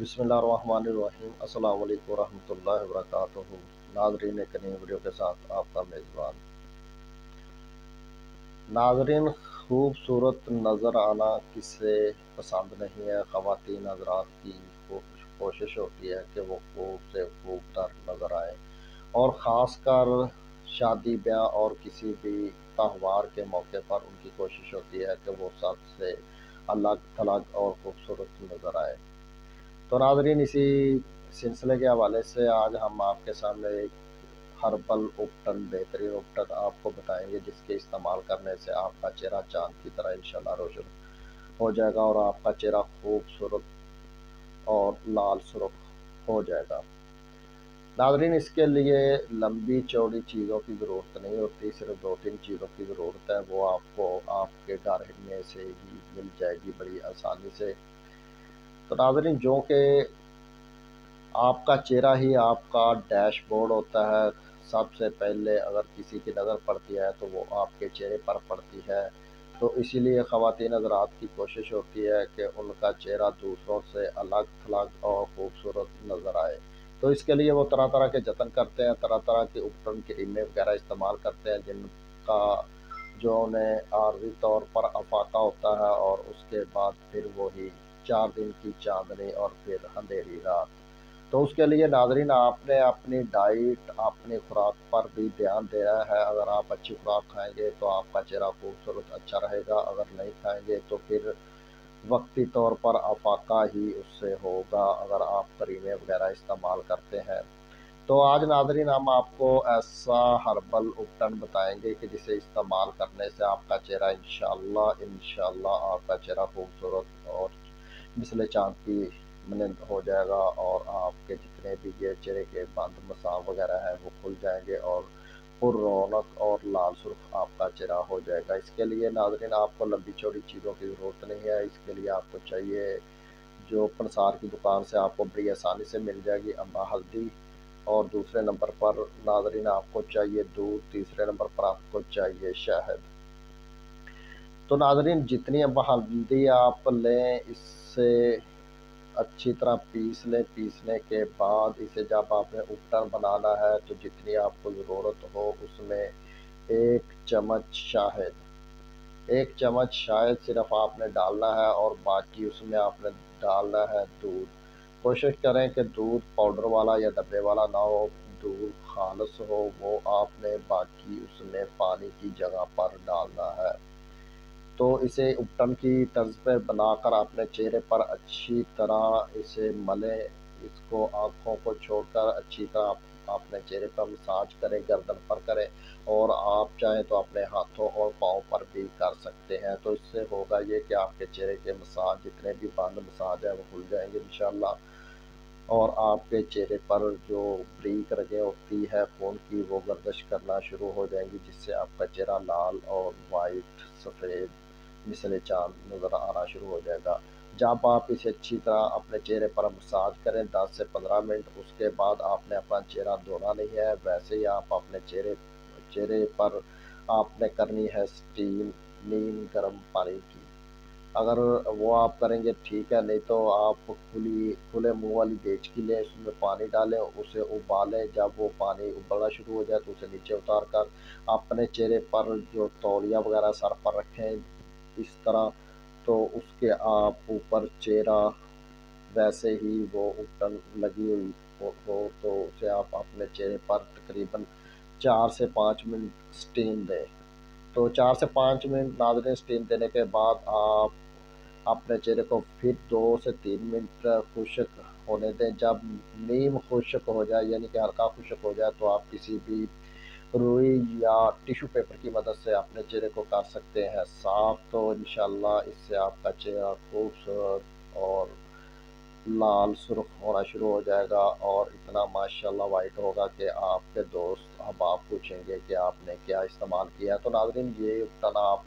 बिस्मिल्लाहिर्रहमानिर्रहीम। अस्सलाम वालेकुम रहमतुल्लाहि व बरकातुहू। नाज़रीन, एक नई वीडियो के साथ आपका मेज़बान। नाज़रीन, खूबसूरत नज़र आना किसे पसंद नहीं है। ख़वातीन हज़रात की कोशिश होती है कि वो खूब से खूब तर नज़र आए, और ख़ासकर शादी ब्याह और किसी भी त्यौहार के मौके पर उनकी कोशिश होती है कि वो सबसे अलग थलग और खूबसूरत नज़र आए। तो नाज़रीन, इसी सिलसिले के हवाले से आज हम आपके सामने एक हर्बल उपटन, बेहतरीन उपटन आपको बताएंगे, जिसके इस्तेमाल करने से आपका चेहरा चाँद की तरह इंशाल्लाह रोशन हो जाएगा और आपका चेहरा खूबसूरत और लाल सुर्ख हो जाएगा। नाज़रीन, इसके लिए लंबी चौड़ी चीज़ों की ज़रूरत नहीं होती, सिर्फ 2-3 चीज़ों की ज़रूरत है। वो आपको आपके घर में से ही मिल जाएगी बड़ी आसानी से। तो नाज़रीन, जो कि आपका चेहरा ही आपका डैशबोर्ड होता है। सबसे पहले अगर किसी की नज़र पड़ती है तो वो आपके चेहरे पर पड़ती है। तो इसीलिए ख़वातीन हज़रात की कोशिश होती है कि उनका चेहरा दूसरों से अलग थलग और ख़ूबसूरत नज़र आए। तो इसके लिए वो तरह तरह के जतन करते हैं, तरह तरह के उपकरण, क्रीमें वगैरह इस्तेमाल करते हैं, जिनका जो उन्हें आर्जी तौर पर अफाका होता है, और उसके बाद फिर वही 4 दिन की चांदनी और फिर अंधेरी रात। तो उसके लिए नाज़रीन, आपने अपनी डाइट, अपनी खुराक पर भी ध्यान देना है। अगर आप अच्छी खुराक खाएंगे तो आपका चेहरा खूबसूरत अच्छा रहेगा। अगर नहीं खाएंगे तो फिर वक्ती तौर पर अफाका ही उससे होगा, अगर आप क्रीमें वगैरह इस्तेमाल करते हैं। तो आज नाज़रीन, हम आपको ऐसा हर्बल उपटन बताएंगे कि जिसे इस्तेमाल करने से आपका चेहरा इंशाल्लाह आपका चेहरा खूबसूरत और मिसले चाँद की मानंद हो जाएगा, और आपके जितने भी ये चेहरे के बंद मसाज वगैरह हैं वो खुल जाएंगे, और पुर रौनक और लाल सुर्ख आपका चेहरा हो जाएगा। इसके लिए नाज़रीन, आपको लंबी चौड़ी चीज़ों की ज़रूरत नहीं है। इसके लिए आपको चाहिए, जो पंसार की दुकान से आपको बड़ी आसानी से मिल जाएगी, अम्बा हल्दी। और दूसरे नंबर पर नाज़रीन आपको चाहिए दूध, तीसरे नंबर पर आपको चाहिए शहद। तो नाज़रीन, जितनी अम्बा हल्दी आप लें, इससे अच्छी तरह पीस लें। पीसने के बाद इसे जब आपने उपटन बनाना है तो जितनी आपको ज़रूरत हो उसमें 1 चम्मच शहद, 1 चम्मच शहद सिर्फ आपने डालना है, और बाकी उसमें आपने डालना है दूध। कोशिश करें कि दूध पाउडर वाला या डब्बे वाला ना हो, दूध खालिस हो, वो आपने बाकी उसमें पानी की जगह पर डालना है। तो इसे उपटन की तर्ज पर बनाकर अपने चेहरे पर अच्छी तरह इसे मलें। इसको आँखों को छोड़कर अच्छी तरह अपने चेहरे पर मसाज करें, गर्दन पर करें, और आप चाहें तो अपने हाथों और पाँव पर भी कर सकते हैं। तो इससे होगा ये कि आपके चेहरे के मसाज, जितने भी बंद मसाज हैं, वो खुल जाएंगे इंशाल्लाह, और आपके चेहरे पर जो ब्रीक रगें होती है खून की, वो गर्दिश करना शुरू हो जाएंगी, जिससे आपका चेहरा लाल और वाइट सफ़ेद मिसले चाँद नज़र आना शुरू हो जाएगा। जब आप इसे अच्छी तरह अपने चेहरे पर मसाज करें 10 से 15 मिनट, उसके बाद आपने अपना चेहरा धोना नहीं है। वैसे ही आप अपने चेहरे पर आपने करनी है स्टीम, नीम गर्म पानी की। अगर वो आप करेंगे ठीक है, नहीं तो आप खुले मुंह वाली देचकी लें, उसमें पानी डालें, उसे उबालें। जब वो पानी उबलना शुरू हो जाए तो उसे नीचे उतार कर अपने चेहरे पर जो तौलिया वगैरह सर पर रखें इस तरह, तो उसके आप ऊपर चेहरा वैसे ही वो उपटन लगी हुई हो तो उसे आप अपने चेहरे पर तकरीबन 4 से 5 मिनट स्टीम दें। तो 4 से 5 मिनट नाज़रीन स्टीम देने के बाद आप अपने चेहरे को फिर 2 से 3 मिनट खुश्क होने दें। जब नीम खुश्क हो जाए, यानी कि हल्का खुश्क हो जाए, तो आप किसी भी रुई या टिश्यू पेपर की मदद से अपने चेहरे को कर सकते हैं साफ। तो इंशाल्लाह इससे आपका चेहरा खूबसूरत और लाल सुर्ख होना शुरू हो जाएगा, और इतना माशाल्लाह वाइट होगा कि आपके दोस्त अहबाब पूछेंगे कि आपने क्या इस्तेमाल किया। तो नाज़रीन, ये उपटन आप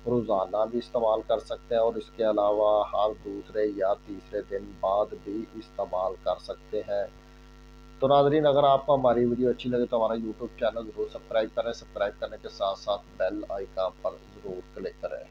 रोज़ाना भी इस्तेमाल कर सकते हैं, और इसके अलावा हर दूसरे या तीसरे दिन बाद भी इस्तेमाल कर सकते हैं। तो नाज़रीन, अगर आपको हमारी वीडियो अच्छी लगे तो हमारा यूट्यूब चैनल ज़रूर सब्सक्राइब करें। सब्सक्राइब करने के साथ साथ बेल आइकन पर ज़रूर क्लिक करें।